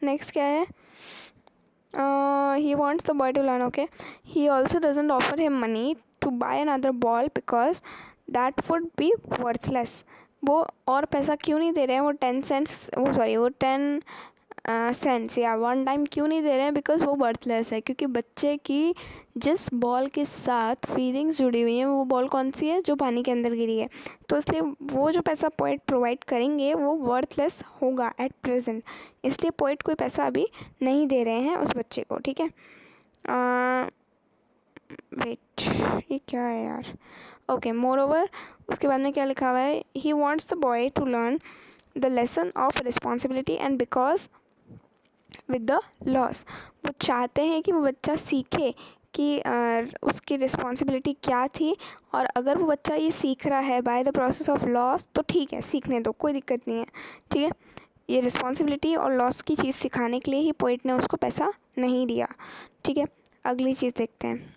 Speaker 1: नेक्स्ट क्या है? He wants the boy to learn. Okay, he also doesn't offer him money to buy another ball because that would be worthless. वो और पैसा क्यों नहीं दे रहे हैं, वो 10 सेंट्स, वो सॉरी वो 10 सेंट्स या 1 टाइम क्यों नहीं दे रहे हैं, बिकॉज वो बर्थलेस है. क्योंकि बच्चे की जिस बॉल के साथ फीलिंग्स जुड़ी हुई हैं वो बॉल कौन सी है, जो पानी के अंदर गिरी है. तो इसलिए वो जो पैसा पोएट प्रोवाइड करेंगे वो वर्थलेस होगा एट प्रेजेंट. इसलिए पोएट कोई पैसा अभी नहीं दे रहे हैं उस बच्चे को. ठीक है, वेट, ये क्या है यार. ओके, मोर ओवर उसके बाद में क्या लिखा हुआ है, he wants the boy to learn the lesson of responsibility and because with the loss. वो चाहते हैं कि वो बच्चा सीखे कि उसकी रिस्पॉन्सिबिलिटी क्या थी, और अगर वो बच्चा ये सीख रहा है by the process of loss तो ठीक है, सीखने दो, कोई दिक्कत नहीं है. ठीक है, ये रिस्पॉन्सिबिलिटी और लॉस की चीज़ सिखाने के लिए ही पोइट ने उसको पैसा नहीं दिया. ठीक है, अगली चीज़ देखते हैं.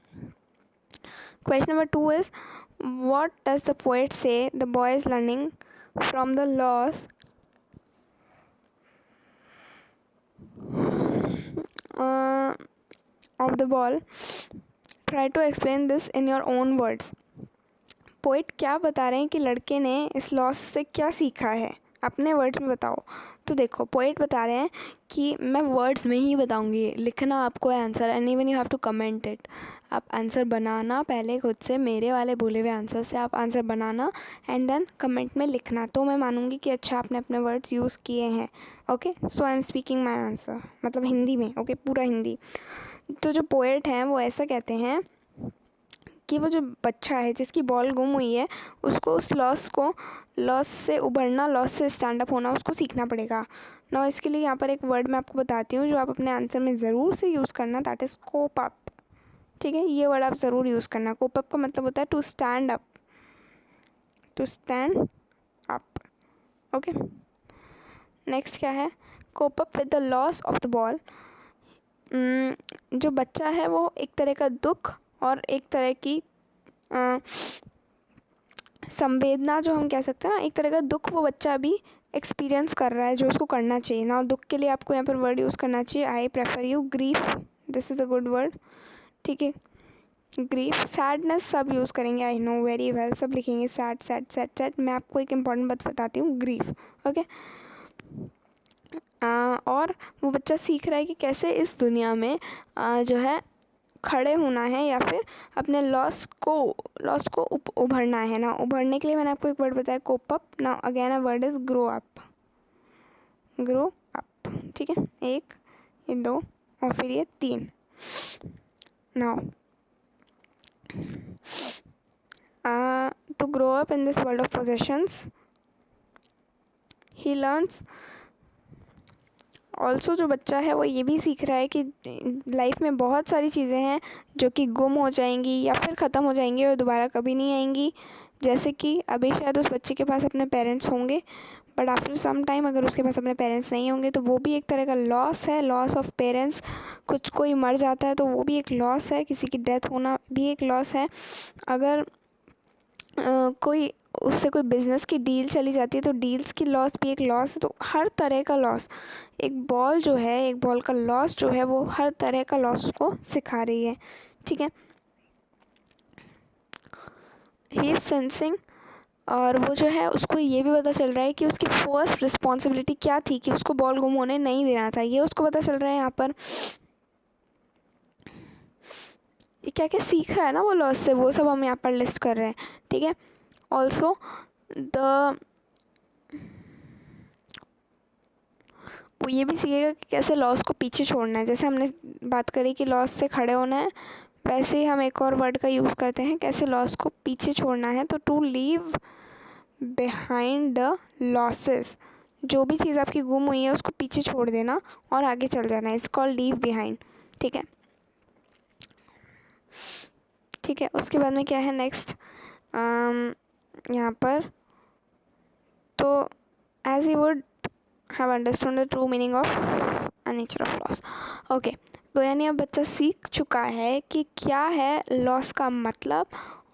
Speaker 1: Question number 2 is what does the poet say the boy is learning from the loss of the ball. Try to explain this in your own words. Poet क्या बता रहे हैं कि लड़के ने इस लॉस से क्या सीखा है, अपने वर्ड्स में बताओ. तो देखो, पोइट बता रहे हैं कि मैं वर्ड्स में ही बताऊंगी, लिखना आपको है answer, and even you have to comment it. आप आंसर बनाना पहले खुद से, मेरे वाले बोले हुए आंसर से आप आंसर बनाना एंड देन कमेंट में लिखना, तो मैं मानूंगी कि अच्छा आपने अपने वर्ड्स यूज़ किए हैं. Okay, so I am speaking my answer, मतलब हिंदी में. ओके, पूरा हिंदी. तो जो पोएट हैं वो ऐसा कहते हैं कि वो जो बच्चा है जिसकी बॉल गुम हुई है, उसको उस लॉस से उभरना, लॉस से स्टैंड अप होना उसको सीखना पड़ेगा. ना इसके लिए यहाँ पर एक वर्ड मैं आपको बताती हूँ जो आप अपने आंसर में ज़रूर से यूज़ करना, दैट इज़ कोप अप. ठीक है, ये वर्ड आप ज़रूर यूज़ करना. कोप अप का मतलब होता है to stand up, to stand up. Okay, next क्या है, cope up with the loss of the ball. जो बच्चा है वो एक तरह का दुख और एक तरह की संवेदना, जो हम कह सकते हैं ना, एक तरह का दुख वो बच्चा अभी एक्सपीरियंस कर रहा है जो उसको करना चाहिए ना. दुख के लिए आपको यहाँ पर वर्ड यूज़ करना चाहिए, I prefer you grief, this is a good word. ठीक है, ग्रीफ. सैडनेस सब यूज़ करेंगे, आई नो वेरी वेल, सब लिखेंगे सैड सैड सैड सैड. मैं आपको एक इम्पॉर्टेंट बात बताती हूँ, ग्रीफ. ओके, और वो बच्चा सीख रहा है कि कैसे इस दुनिया में जो है खड़े होना है या फिर अपने लॉस को उभरना है ना. उभरने के लिए मैंने आपको एक वर्ड बताया, कोप अप. ना again a word is grow up, grow up. ठीक है, एक, ये दो और फिर ये 3. Now to grow up in this world of possessions, he learns. Also जो बच्चा है वो ये भी सीख रहा है कि लाइफ में बहुत सारी चीज़ें हैं जो कि गुम हो जाएंगी या फिर ख़त्म हो जाएंगी और दोबारा कभी नहीं आएंगी. जैसे कि अभी शायद उस बच्चे के पास अपने पेरेंट्स होंगे, बट आफ्टर सम टाइम अगर उसके पास अपने पेरेंट्स नहीं होंगे तो वो भी एक तरह का लॉस है, लॉस ऑफ पेरेंट्स. कोई मर जाता है तो वो भी एक लॉस है, किसी की डेथ होना भी एक लॉस है. अगर कोई उससे कोई बिज़नेस की डील चली जाती है तो डील्स की लॉस भी एक लॉस है. तो हर तरह का लॉस, एक बॉल जो है, एक बॉल का लॉस जो है वो हर तरह का लॉस उसको सिखा रही है. ठीक है, ही इज़ सेंसिंग. और वो जो है उसको ये भी पता चल रहा है कि उसकी फर्स्ट रिस्पॉन्सिबिलिटी क्या थी, कि उसको बॉल गुम होने नहीं देना था. ये उसको पता चल रहा है यहाँ पर. ये क्या क्या सीख रहा है ना वो लॉस से, वो सब हम यहाँ पर लिस्ट कर रहे हैं. ठीक है, ऑल्सो वो ये भी सीखेगा कि कैसे लॉस को पीछे छोड़ना है. जैसे हमने बात करी कि लॉस से खड़े होना है, वैसे ही हम एक और वर्ड का यूज़ करते हैं कैसे लॉस को पीछे छोड़ना है. तो to leave behind the losses, जो भी चीज़ आपकी गुम हुई है उसको पीछे छोड़ देना और आगे चल जाना, इट्स कॉल्ड लीव बिहाइंड. ठीक है, ठीक है. उसके बाद में क्या है नेक्स्ट यहाँ पर, तो as he would have understood the true meaning of a nature of loss. Okay, तो यानी अब बच्चा सीख चुका है कि क्या है लॉस का मतलब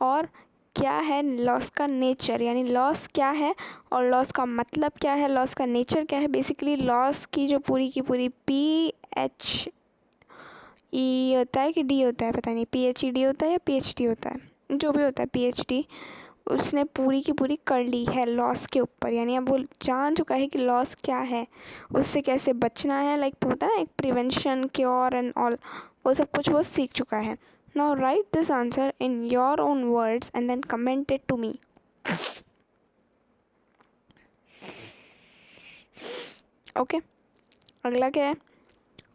Speaker 1: और क्या है लॉस का नेचर, यानी लॉस क्या है और लॉस का मतलब क्या है, लॉस का नेचर क्या है। बेसिकली लॉस की जो पूरी की पूरी PHE होता है कि D होता है, पता नहीं, PHED होता है या PhD होता है, जो भी होता है PhD, उसने पूरी की पूरी कर ली है लॉस के ऊपर। यानी अब वो जान चुका है कि लॉस क्या है, उससे कैसे बचना है, लाइक होता है ना एक प्रिवेंशन, क्योर एंड ऑल, वो सब कुछ वो सीख चुका है। Now write this answer in your own words and then comment it to me. Okay, अगला क्या है,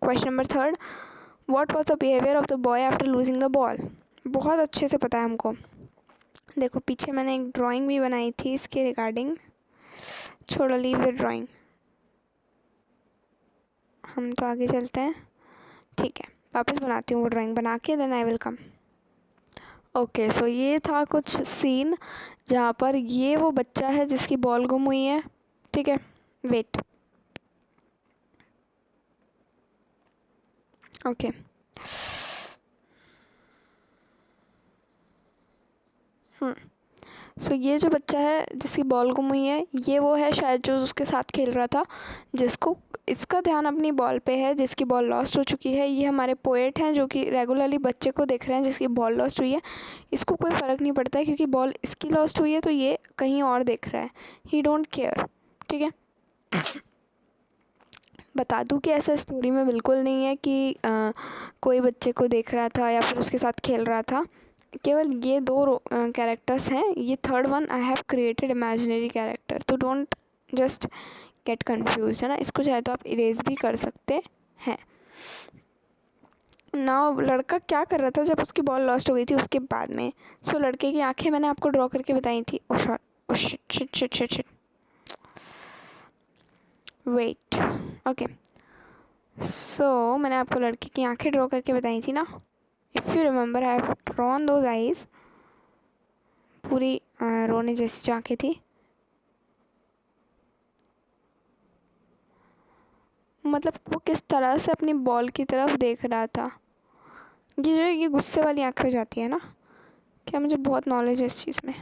Speaker 1: question number 3, what was the behaviour of the boy after losing the ball. बहुत अच्छे से पता है हमको, देखो पीछे मैंने एक ड्राइंग भी बनाई थी इसके रिगार्डिंग, छोड़ो लीव द ड्राइंग, हम तो आगे चलते हैं। ठीक है, वापस बनाती हूँ वो ड्राइंग बना के, then I will come. Okay, so ये था कुछ सीन जहाँ पर ये वो बच्चा है जिसकी बॉल गुम हुई है। ठीक है, वेट, ओके, सो ये जो बच्चा है जिसकी बॉल गुम हुई है, ये वो है शायद जो उसके साथ खेल रहा था, जिसको इसका ध्यान अपनी बॉल पे है, जिसकी बॉल लॉस्ट हो चुकी है। ये हमारे पोएट हैं जो कि रेगुलरली बच्चे को देख रहे हैं जिसकी बॉल लॉस्ट हुई है। इसको कोई फ़र्क नहीं पड़ता है क्योंकि बॉल इसकी लॉस्ट हुई है, तो ये कहीं और देख रहा है, ही डोंट केयर। ठीक है, बता दूं कि ऐसा स्टोरी में बिल्कुल नहीं है कि कोई बच्चे को देख रहा था या फिर उसके साथ खेल रहा था। केवल ये दो कैरेक्टर्स हैं, ये third one I have created imaginary character, तो डोंट जस्ट गेट कन्फ्यूज, है ना। इसको चाहे तो आप इरेज भी कर सकते हैं। नाउ लड़का क्या कर रहा था जब उसकी बॉल लॉस्ट हो गई थी उसके बाद में। सो लड़के की आंखें मैंने आपको ड्रॉ करके बताई थी। Oh shot, oh shit shit shit shit shit, wait, okay, so मैंने आपको लड़के की आंखें ड्रॉ करके बताई थी ना। If you remember I have drawn those eyes, पूरी रोने जैसी जो आँखें थी, मतलब वो किस तरह से अपनी बॉल की तरफ देख रहा था। ये जो ये गुस्से वाली आँखें हो जाती है ना, क्या मुझे बहुत नॉलेज है इस चीज़ में।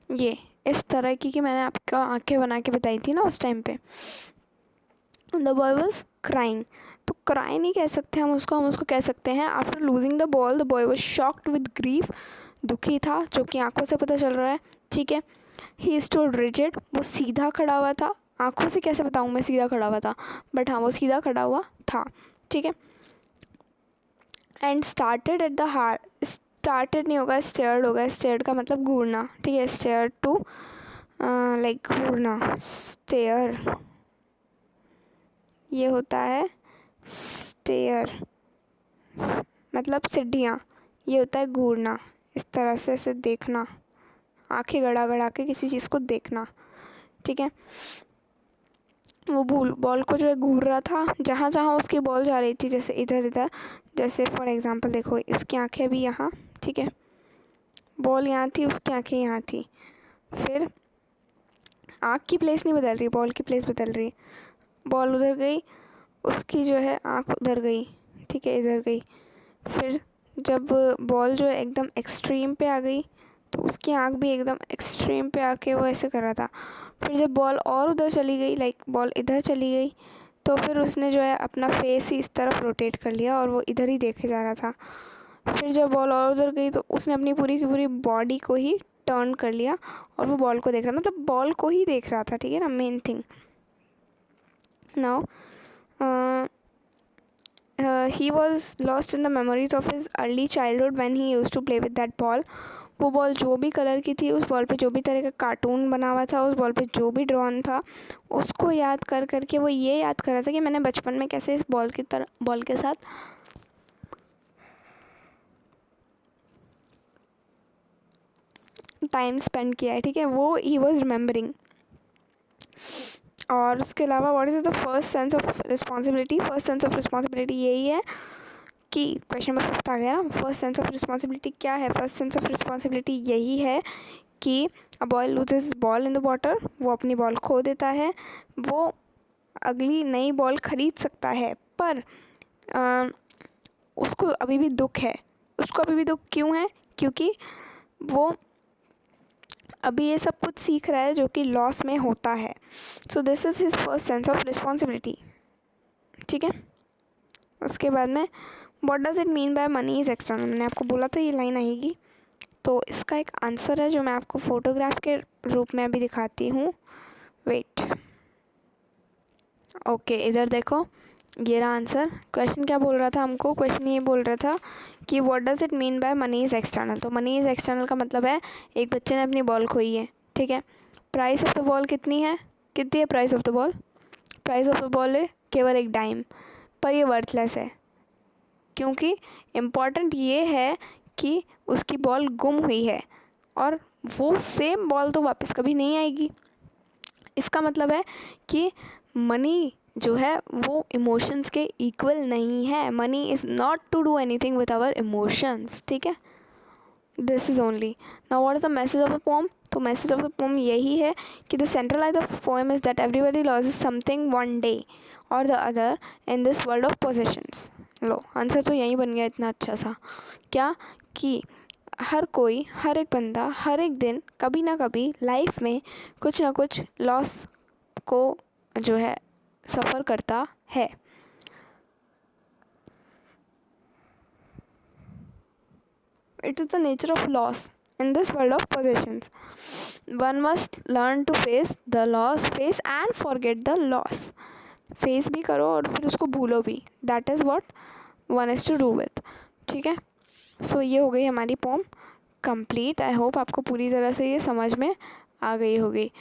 Speaker 1: ये इस तरह की मैंने आपको आंखें बना के बताई थी ना उस टाइम पे। द बॉय वॉज क्राइंग, तो क्राई नहीं कह सकते हम उसको कह सकते हैं after losing the ball the boy was shocked with grief, दुखी था, जो कि आंखों से पता चल रहा है। ठीक है, ही स्टूड रिजिड, वो सीधा खड़ा हुआ था। आंखों से कैसे बताऊँ मैं सीधा खड़ा हुआ था, बट हाँ वो सीधा खड़ा हुआ था। ठीक है, एंड स्टार्टेड एट द हार, स्टार्टेड नहीं होगा, स्टेयर्ड होगा, स्टेयर्ड का मतलब घूरना। ठीक है, stair to like Ghurna, stair ये होता है स्टेयर, मतलब सीढ़ियाँ, ये होता है घूरना, इस तरह से ऐसे देखना, आंखें गड़ा गड़ा के किसी चीज़ को देखना। ठीक है, वो बॉल को जो है घूर रहा था, जहाँ जहाँ उसकी बॉल जा रही थी, जैसे इधर इधर, जैसे फॉर एग्जांपल देखो उसकी आंखें भी यहाँ, ठीक है, बॉल यहाँ थी, उसकी आंखें यहाँ थी। फिर आँख की प्लेस नहीं बदल रही, बॉल की प्लेस बदल रही, बॉल उधर गई, उसकी जो है आँख उधर गई, ठीक है, इधर गई। फिर जब बॉल जो है एकदम एक्सट्रीम पे आ गई, तो उसकी आँख भी एकदम एक्सट्रीम पे आके वो ऐसे कर रहा था। फिर जब बॉल और उधर चली गई, लाइक बॉल इधर चली गई, तो फिर उसने जो है अपना फेस ही इस तरफ रोटेट कर लिया और वो इधर ही देखे जा रहा था। फिर जब बॉल और उधर गई तो उसने अपनी पूरी की पूरी बॉडी को ही टर्न कर लिया और वो बॉल को देख रहा, मतलब बॉल को ही देख रहा था। ठीक है ना, main thing. Now he was lost in the memories of his early childhood when he used to play with that ball. वो बॉल जो भी कलर की थी, उस बॉल पे जो भी तरह का कार्टून बना हुआ था, उस बॉल पे जो भी ड्रॉन था, उसको याद कर करके वो ये याद कर रहा था कि मैंने बचपन में कैसे इस बॉल के साथ टाइम स्पेंड किया है, ठीक है, वो ही वॉज रिमेंबरिंग। और उसके अलावा what is the first sense of responsibility? First sense of responsibility यही है कि क्वेश्चन नंबर 5 आ गया ना, फर्स्ट सेंस ऑफ रिस्पॉन्सिबिलिटी क्या है? फर्स्ट सेंस ऑफ रिस्पॉन्सिबिलिटी यही है कि a boy loses ball in the water, वो अपनी बॉल खो देता है, वो अगली नई बॉल खरीद सकता है, पर उसको अभी भी दुख है। उसको अभी भी दुख क्यों है? क्योंकि वो अभी ये सब कुछ सीख रहा है जो कि लॉस में होता है। So this is his first sense of responsibility, ठीक है। उसके बाद में what does it mean by money is external, मैंने आपको बोला था ये लाइन आएगी, तो इसका एक आंसर है जो मैं आपको फोटोग्राफ के रूप में अभी दिखाती हूँ। वेट, ओके, इधर देखो, ये रहा आंसर। क्वेश्चन क्या बोल रहा था हमको? क्वेश्चन ये बोल रहा था कि what does it mean by money is external. तो मनी इज़ एक्सटर्नल का मतलब है एक बच्चे ने अपनी बॉल खोई है, ठीक है। प्राइस ऑफ द बॉल कितनी है? कितनी है price of the ball? Price of the ball है केवल 1 डाइम, पर ये वर्थलेस है, क्योंकि इम्पॉर्टेंट ये है कि उसकी बॉल गुम हुई है और वो सेम बॉल तो वापस कभी नहीं आएगी। इसका मतलब है कि मनी जो है वो इमोशंस के इक्वल नहीं है। Money is not to do anything with our emotions, ठीक है। This is only. Now what is the message of the poem? तो मैसेज ऑफ द पोम यही है कि the central idea of poem is that everybody loses something one day और the other in this world of possessions. लो, answer तो यही बन गया इतना अच्छा सा। क्या? कि हर कोई, हर एक बंदा, हर एक दिन कभी ना कभी लाइफ में कुछ ना कुछ लॉस को जो है सफ़र करता है। It is the nature of loss in this world of possessions. One must learn to face the loss, face and forget the loss. Face भी करो और फिर उसको भूलो भी। That is what one is to do with, ठीक है। सो ये हो गई हमारी पोम कंप्लीट। आई होप आपको पूरी तरह से ये समझ में आ गई होगी।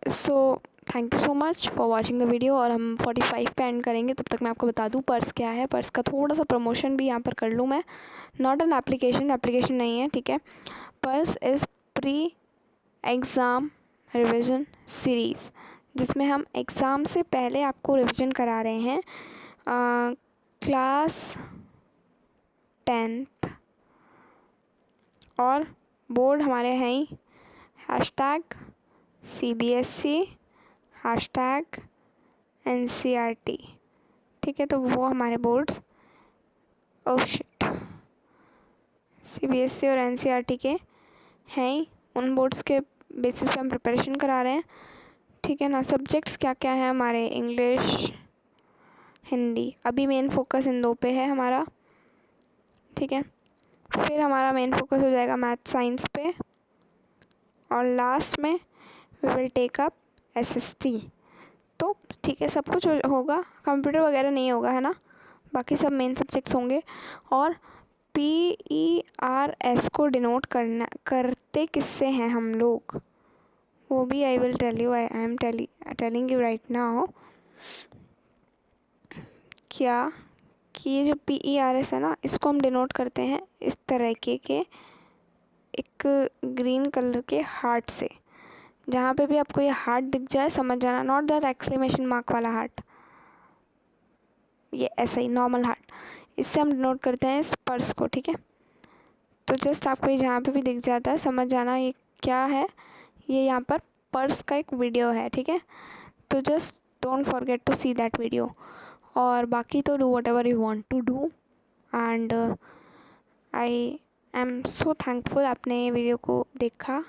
Speaker 1: So thank you so much for watching the video. और हम 45 पे एंड करेंगे, तब तक मैं आपको बता दूँ पर्स क्या है। पर्स का थोड़ा सा प्रमोशन भी यहाँ पर कर लूँ मैं। नॉट एन एप्लीकेशन नहीं है, ठीक है। Purse is pre exam revision series, जिसमें हम एग्ज़ाम से पहले आपको रिविज़न करा रहे हैं क्लास 10th, और बोर्ड हमारे हैं ही #CBSE #NCERT, ठीक है। तो वो हमारे बोर्ड्स CBSE और NCERT के हैं ही, उन बोर्ड्स के बेसिस पे हम प्रिपरेशन करा रहे हैं, ठीक है ना। सब्जेक्ट्स क्या क्या है हमारे? इंग्लिश, हिंदी। अभी मेन फोकस इन 2 पे है हमारा, ठीक है। फिर हमारा मेन फोकस हो जाएगा मैथ साइंस पे, और लास्ट में we will take up SST। तो ठीक है, सब कुछ होगा, कंप्यूटर वगैरह नहीं होगा, है ना। बाकी सब मेन सब्जेक्ट्स होंगे। और PERS को डिनोट करते किससे हैं हम लोग, वो भी I will tell you. I am telling you right now क्या कि ये जो PERS है ना, इसको हम डिनोट करते हैं इस तरह के एक ग्रीन कलर के हार्ट से। जहाँ पे भी आपको ये हार्ट दिख जाए समझ जाना, नॉट दैट एक्सक्लेमेशन मार्क वाला हार्ट, ये ऐसा ही नॉर्मल हार्ट, इससे हम डिनोट करते हैं इस पर्स को, ठीक है। तो जस्ट आपको ये जहाँ पे भी दिख जाता है समझ जाना ये क्या है। ये यहाँ पर पर्स का एक वीडियो है, ठीक है। तो just don't forget to see that video. और बाकी तो do whatever you want to do. And I am so thankful आपने ये वीडियो को देखा,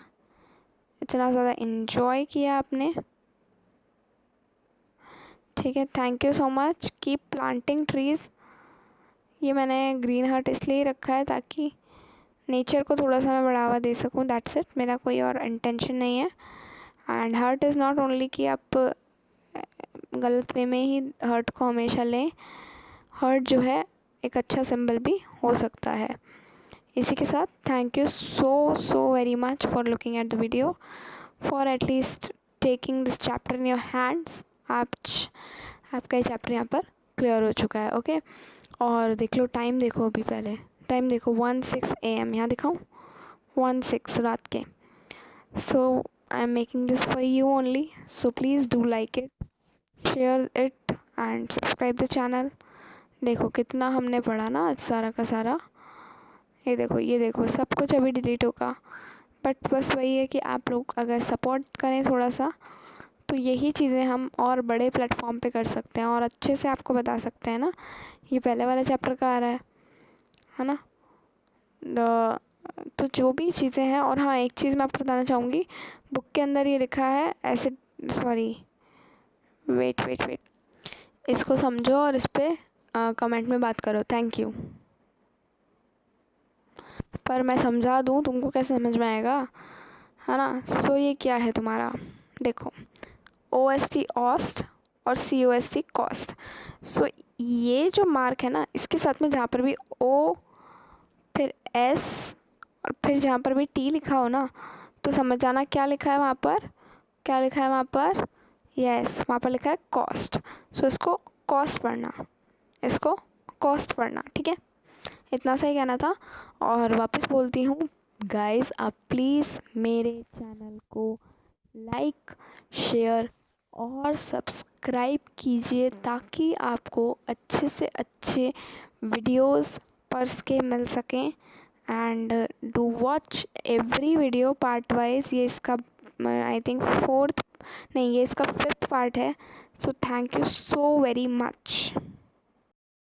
Speaker 1: इतना ज़्यादा इन्जॉय किया आपने, ठीक है। Thank you so much. Keep planting trees. ये मैंने ग्रीन हार्ट इसलिए रखा है ताकि नेचर को थोड़ा सा मैं बढ़ावा दे सकूं, दैट्स इट। मेरा कोई और इंटेंशन नहीं है। And heart is not only कि आप गलत वे में ही हर्ट को हमेशा लें। हर्ट जो है एक अच्छा सिंबल भी हो सकता है। इसी के साथ thank you so very much for looking at the video, for at least taking this chapter in your hands. आपका ये चैप्टर यहाँ पर क्लियर हो चुका है, ओके। और देख लो टाइम, देखो अभी पहले टाइम देखो 1:06 AM, यहाँ दिखाऊँ 1:06 रात के. So I am making this for you only, so please do like it, share it and subscribe the channel. देखो कितना हमने पढ़ा ना आज सारा का सारा. ये देखो सब कुछ अभी डिलीट होगा, बट बस वही है कि आप लोग अगर सपोर्ट करें थोड़ा सा, तो यही चीज़ें हम और बड़े प्लेटफॉर्म पे कर सकते हैं और अच्छे से आपको बता सकते हैं ना. ये पहले वाला चैप्टर का आ रहा है ना. तो जो भी चीज़ें हैं, और हाँ एक चीज़ मैं आपको बताना चाहूँगी, बुक के अंदर ये लिखा है ऐसे, सॉरी वेट, इसको समझो और इस पर कमेंट में बात करो. Thank you. पर मैं समझा दूँ तुमको, कैसे समझ में आएगा, है ना. सो ये क्या है तुम्हारा, देखो OST ऑस्ट और COST कॉस्ट. सो ये जो मार्क है ना, इसके साथ में जहाँ पर भी O फिर S और फिर जहाँ पर भी T लिखा हो ना, तो समझ जाना क्या लिखा है वहाँ पर. क्या लिखा है वहाँ पर, यस वहाँ पर लिखा है कॉस्ट. सो इसको कॉस्ट पढ़ना, इसको कॉस्ट पढ़ना, ठीक है. इतना सा ही कहना था. और वापस बोलती हूँ गाइस, आप प्लीज़ मेरे चैनल को लाइक, शेयर और सब्सक्राइब कीजिए, ताकि आपको अच्छे से अच्छे वीडियोस पर्स के मिल सकें. And do watch every video part wise. ये इसका आई थिंक 4th नहीं, ये इसका 5th पार्ट है. So thank you so very much.